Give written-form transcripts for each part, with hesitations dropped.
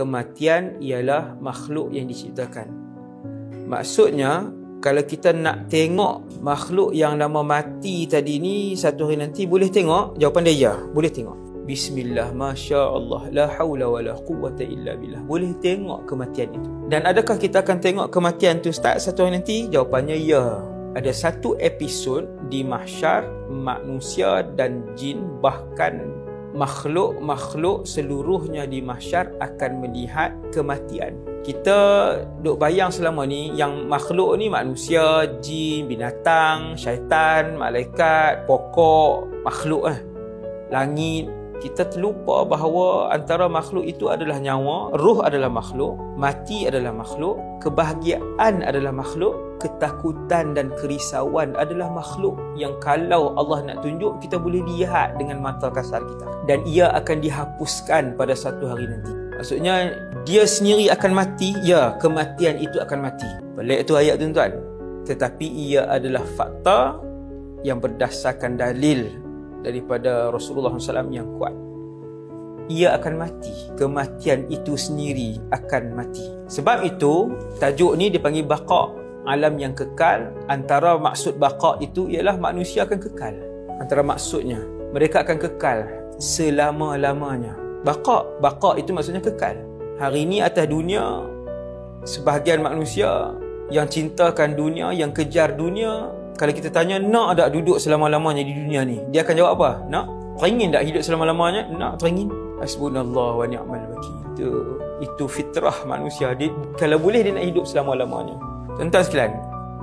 kematian ialah makhluk yang diciptakan. Maksudnya, kalau kita nak tengok makhluk yang lama mati tadi ni satu hari nanti, boleh tengok? Jawapan dia ya, boleh tengok. Bismillah, Masya Allah, la hawla wa la quwwata illa billah. Boleh tengok kematian itu. Dan adakah kita akan tengok kematian tu start satu hari nanti? Jawapannya ya. Ada satu episod di mahsyar, manusia dan jin, bahkan makhluk-makhluk seluruhnya di mahsyar akan melihat kematian. Kita duk bayang selama ni yang makhluk ni manusia, jin, binatang, syaitan, malaikat, pokok, makhluk langit. Kita terlupa bahawa antara makhluk itu adalah nyawa, roh adalah makhluk, mati adalah makhluk, kebahagiaan adalah makhluk, ketakutan dan kerisauan adalah makhluk yang kalau Allah nak tunjuk, kita boleh lihat dengan mata kasar kita. Dan ia akan dihapuskan pada satu hari nanti. Maksudnya, dia sendiri akan mati. Ya, kematian itu akan mati. Pelik tu ayat tuan-tuan. Tetapi ia adalah fakta yang berdasarkan dalil daripada Rasulullah SAW yang kuat. Ia akan mati. Kematian itu sendiri akan mati. Sebab itu, tajuk ni dipanggil baqa', alam yang kekal. Antara maksud baqa' itu ialah manusia akan kekal. Antara maksudnya, mereka akan kekal selama-lamanya. Baqa' itu maksudnya kekal. Hari ini atas dunia, sebahagian manusia yang cintakan dunia, yang kejar dunia, kalau kita tanya, nak tak duduk selama-lamanya di dunia ni? Dia akan jawab apa? Nak? Teringin tak hidup selama-lamanya? Nak, teringin. Hasbunallah wa ni'mal wakil. Itu fitrah manusia. Kalau boleh, dia nak hidup selama-lamanya. Tuan-tuan sekalian,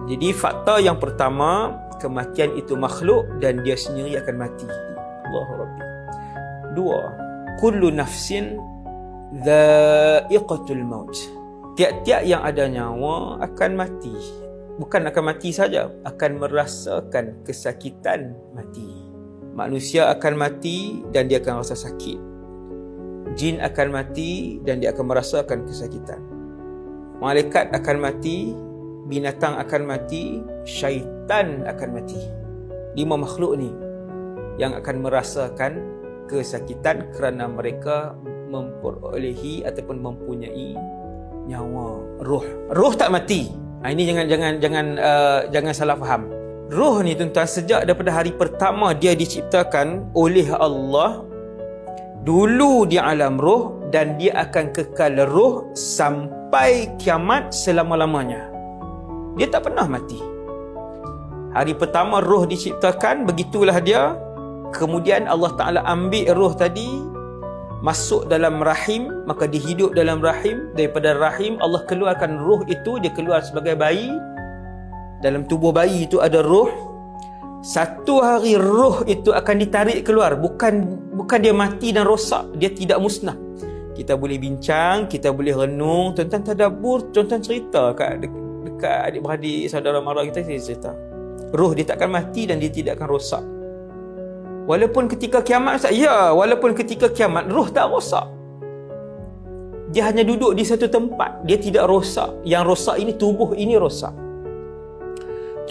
jadi fakta yang pertama, kematian itu makhluk dan dia sendiri akan mati. Allahu Rabbi. Dua, kullu nafsin dha'iqatul maut. Tiap-tiap yang ada nyawa akan mati. Bukan akan mati saja, akan merasakan kesakitan mati. Manusia akan mati dan dia akan rasa sakit. Jin akan mati dan dia akan merasakan kesakitan. Malaikat akan mati, binatang akan mati, syaitan akan mati. 5 makhluk ni yang akan merasakan kesakitan kerana mereka memperolehi ataupun mempunyai nyawa, roh. Roh tak mati. Ini jangan salah faham. Roh ni tuan-tuan, sejak daripada hari pertama dia diciptakan oleh Allah, dulu di alam roh, dan dia akan kekal roh sampai kiamat selama-lamanya. Dia tak pernah mati. Hari pertama roh diciptakan, begitulah dia. Kemudian Allah Ta'ala ambil roh tadi, masuk dalam rahim, maka dia hidup dalam rahim. Daripada rahim Allah keluarkan roh itu, dia keluar sebagai bayi. Dalam tubuh bayi itu ada roh. Satu hari roh itu akan ditarik keluar. Bukan dia mati dan rosak, dia tidak musnah. Kita boleh bincang, kita boleh renung, tuan-tuan tadabbur, tuan-tuan cerita dekat adik-beradik, saudara mara kita, saya cerita. Roh dia takkan mati dan dia tidak akan rosak. Walaupun ketika kiamat, walaupun ketika kiamat roh tak rosak. Dia hanya duduk di satu tempat, dia tidak rosak. Yang rosak ini tubuh ini rosak.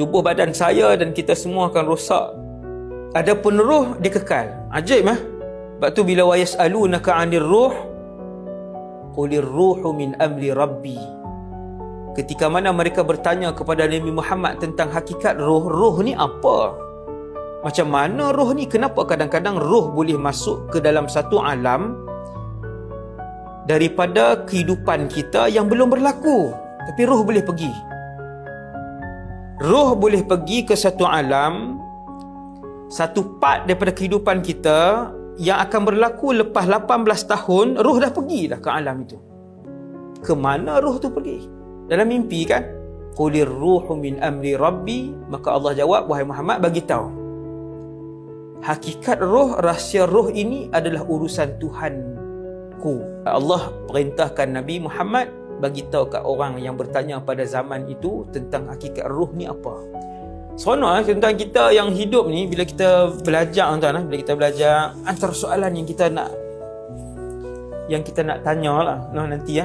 Tubuh badan saya dan kita semua akan rosak. Adapun roh dia kekal. Ajaib Sebab tu bila wayas'alunaka 'anir ruh, qulir ruhu min amri rabbi. Ketika mana mereka bertanya kepada Nabi Muhammad tentang hakikat roh, roh ni apa? Macam mana roh ni? Kenapa kadang-kadang roh boleh masuk ke dalam satu alam daripada kehidupan kita yang belum berlaku, tapi roh boleh pergi. Roh boleh pergi ke satu alam, satu part daripada kehidupan kita yang akan berlaku lepas 18 tahun, roh dah pergi dah ke alam itu. Ke mana roh tu pergi? Dalam mimpi kan? Qulir ruhu min amri rabbi. Maka Allah jawab, wahai Muhammad, bagi tahu, hakikat roh, rahsia roh ini adalah urusan Tuhanku. Allah perintahkan Nabi Muhammad bagi tahu kat orang yang bertanya pada zaman itu tentang hakikat roh ni apa. Seronok tentang kita yang hidup ni, bila kita belajar tuan-tuan, bila kita belajar, antara soalan yang kita nak tanya lah nanti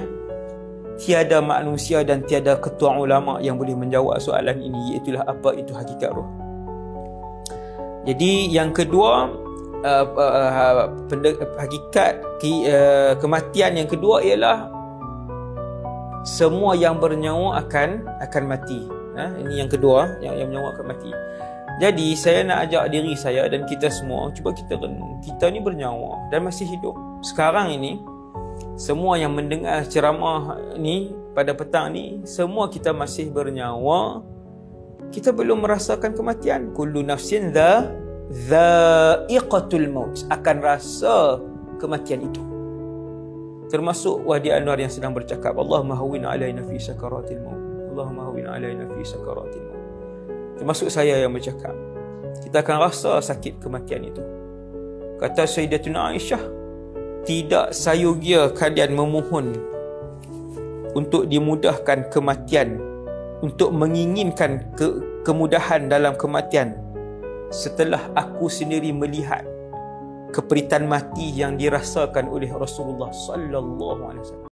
tiada manusia dan tiada ketua ulama yang boleh menjawab soalan ini, iaitulah apa itu hakikat roh. Jadi yang kedua, hakikat kematian yang kedua ialah semua yang bernyawa akan mati. Ini yang kedua, yang bernyawa akan mati. Jadi saya nak ajak diri saya dan kita semua, cuba kita renung. Kita ni bernyawa dan masih hidup. Sekarang ini, semua yang mendengar ceramah ni pada petang ni, semua kita masih bernyawa. Kita belum merasakan kematian. Kullu nafsin dha'iqatul maut, akan rasa kematian itu. Termasuk Wahdi Anwar yang sedang bercakap, Allahumma hawwin alaina fi sakaratil maut, Allahumma hawwin alaina fi sakaratil maut. Termasuk saya yang bercakap, kita akan rasa sakit kematian itu. Kata Sayyidatuna Aisyah, tidak sayogia kalian memohon untuk dimudahkan kematian, untuk menginginkan kemudahan dalam kematian, setelah aku sendiri melihat keperitan mati yang dirasakan oleh Rasulullah sallallahu alaihi wasallam.